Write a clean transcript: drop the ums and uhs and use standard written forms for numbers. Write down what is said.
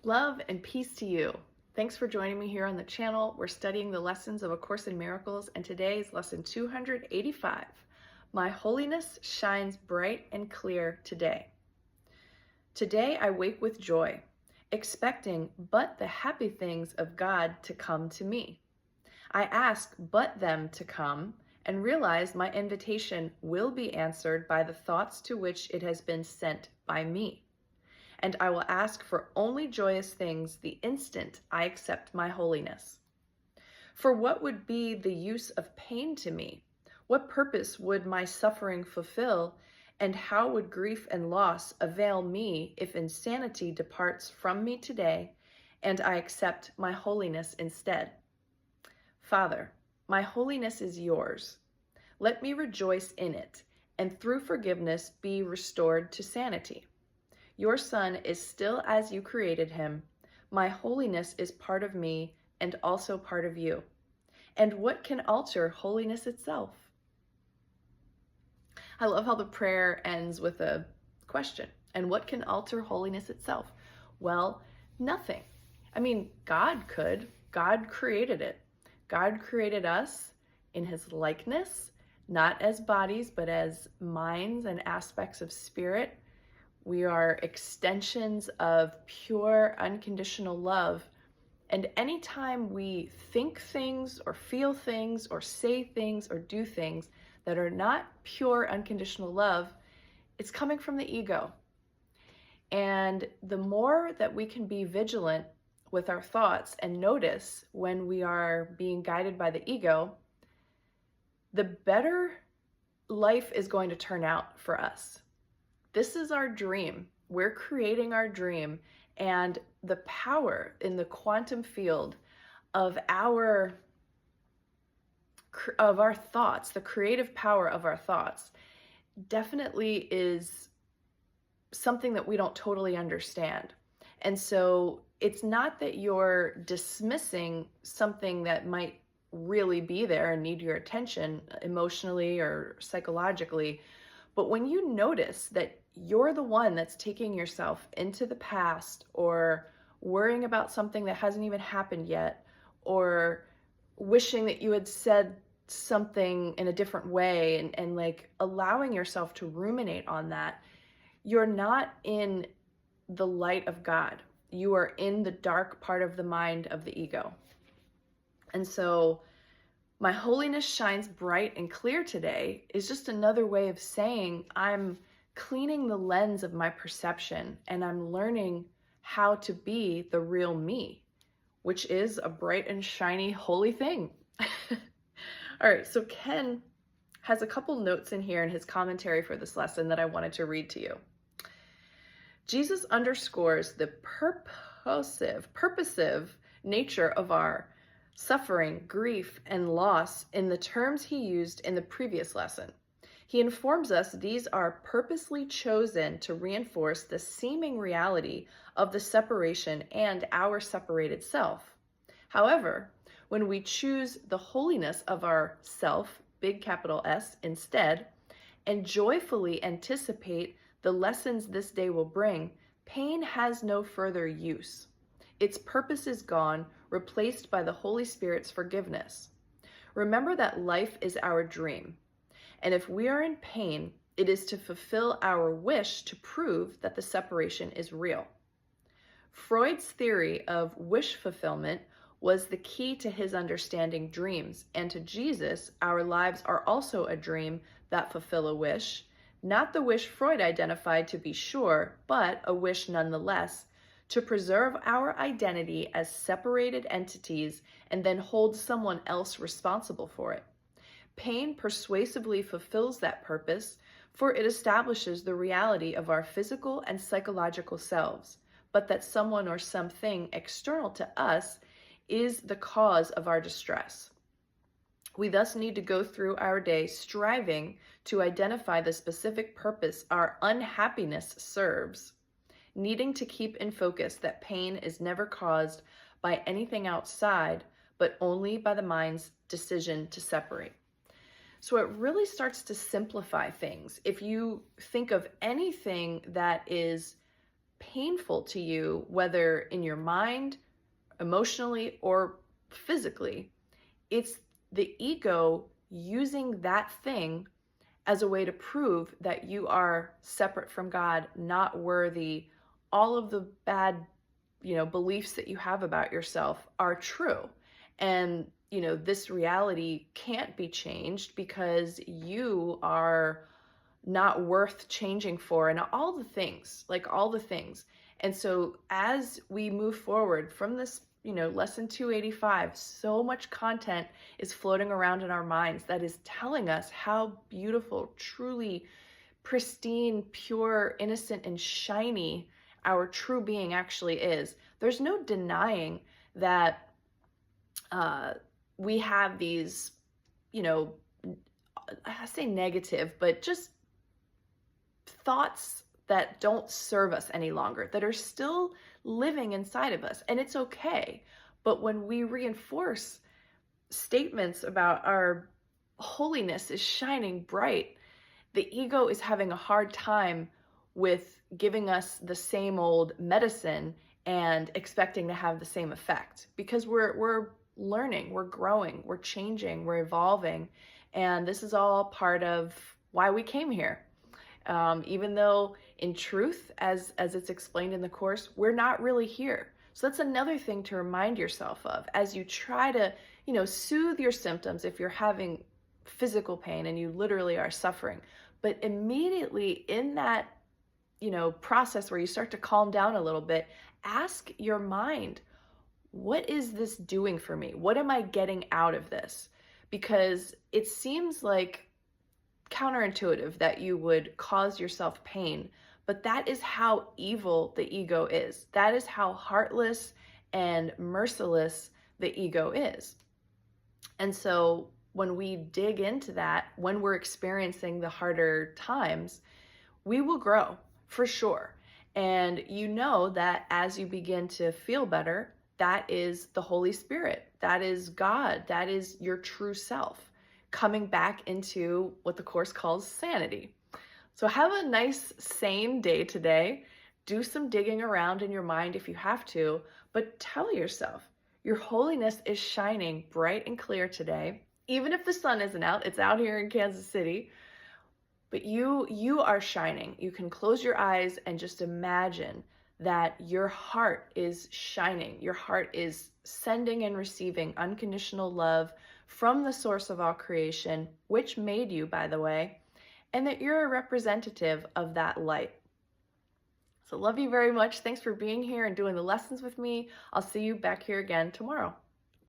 Love and peace to you. Thanks for joining me here on the channel. We're studying the lessons of A Course in Miracles, and today is lesson 285. My holiness shines bright and clear today. Today I wake with joy, expecting but the happy things of God to come to me. I ask but them to come and realize my invitation will be answered by the thoughts to which it has been sent by me. And I will ask for only joyous things the instant I accept my holiness. For what would be the use of pain to me? What purpose would my suffering fulfill? And how would grief and loss avail me if insanity departs from me today and I accept my holiness instead? Father, my holiness is yours. Let me rejoice in it, and through forgiveness be restored to sanity. Your Son is still as you created him. My holiness is part of me and also part of you. And what can alter holiness itself? I love how the prayer ends with a question. And what can alter holiness itself? Well, nothing. I mean, God could. God created it. God created us in his likeness, not as bodies, but as minds and aspects of spirit. We are extensions of pure, unconditional love. And anytime we think things or feel things or say things or do things that are not pure, unconditional love, it's coming from the ego. And the more that we can be vigilant with our thoughts and notice when we are being guided by the ego, the better life is going to turn out for us. This is our dream. We're creating our dream, and the power in the quantum field of our thoughts, the creative power of our thoughts, definitely is something that we don't totally understand. And so it's not that you're dismissing something that might really be there and need your attention emotionally or psychologically, but when you notice that you're the one that's taking yourself into the past or worrying about something that hasn't even happened yet, or wishing that you had said something in a different way and like allowing yourself to ruminate on that, you're not in the light of God. You are in the dark part of the mind of the ego. And so my holiness shines bright and clear today is just another way of saying I'm cleaning the lens of my perception and I'm learning how to be the real me, which is a bright and shiny holy thing. All right, so Ken has a couple notes in here in his commentary for this lesson that I wanted to read to you. Jesus underscores the purposive nature of our suffering, grief, and loss in the terms he used in the previous lesson. He informs us these are purposely chosen to reinforce the seeming reality of the separation and our separated self. However, when we choose the holiness of our self, big capital S, instead, and joyfully anticipate the lessons this day will bring, pain has no further use. Its purpose is gone, replaced by the Holy Spirit's forgiveness. Remember that life is our dream. And if we are in pain, it is to fulfill our wish to prove that the separation is real. Freud's theory of wish fulfillment was the key to his understanding dreams, and to Jesus, our lives are also a dream that fulfill a wish, not the wish Freud identified to be sure, but a wish nonetheless, to preserve our identity as separated entities and then hold someone else responsible for it. Pain persuasively fulfills that purpose, for it establishes the reality of our physical and psychological selves, but that someone or something external to us is the cause of our distress. We thus need to go through our day striving to identify the specific purpose our unhappiness serves, needing to keep in focus that pain is never caused by anything outside, but only by the mind's decision to separate. So it really starts to simplify things. If you think of anything that is painful to you, whether in your mind, emotionally, or physically, it's the ego using that thing as a way to prove that you are separate from God, not worthy. All of the bad, beliefs that you have about yourself are true. And, this reality can't be changed because you are not worth changing for, and all the things, like all the things. And so as we move forward from this, lesson 285, so much content is floating around in our minds that is telling us how beautiful, truly pristine, pure, innocent, and shiny our true being actually is. There's no denying that we have these, I say negative, but just thoughts that don't serve us any longer, that are still living inside of us. And it's okay. But when we reinforce statements about our holiness is shining bright, the ego is having a hard time with giving us the same old medicine and expecting to have the same effect, because we're learning, we're growing, we're changing, we're evolving. And this is all part of why we came here. Even though in truth, as it's explained in the Course, we're not really here. So that's another thing to remind yourself of as you try to, soothe your symptoms if you're having physical pain and you literally are suffering. But immediately in that, process where you start to calm down a little bit, ask your mind, what is this doing for me? What am I getting out of this? Because it seems like counterintuitive that you would cause yourself pain, but that is how evil the ego is. That is how heartless and merciless the ego is. And so when we dig into that, when we're experiencing the harder times, we will grow for sure. And you know that as you begin to feel better, that is the Holy Spirit. That is God. That is your true self coming back into what the Course calls sanity. So have a nice, sane day today. Do some digging around in your mind if you have to, but tell yourself, your holiness is shining bright and clear today. Even if the sun isn't out, it's out here in Kansas City, but you are shining. You can close your eyes and just imagine that your heart is shining. Your heart is sending and receiving unconditional love from the source of all creation, which made you, by the way, and that you're a representative of that light. So love you very much. Thanks for being here and doing the lessons with me. I'll see you back here again tomorrow.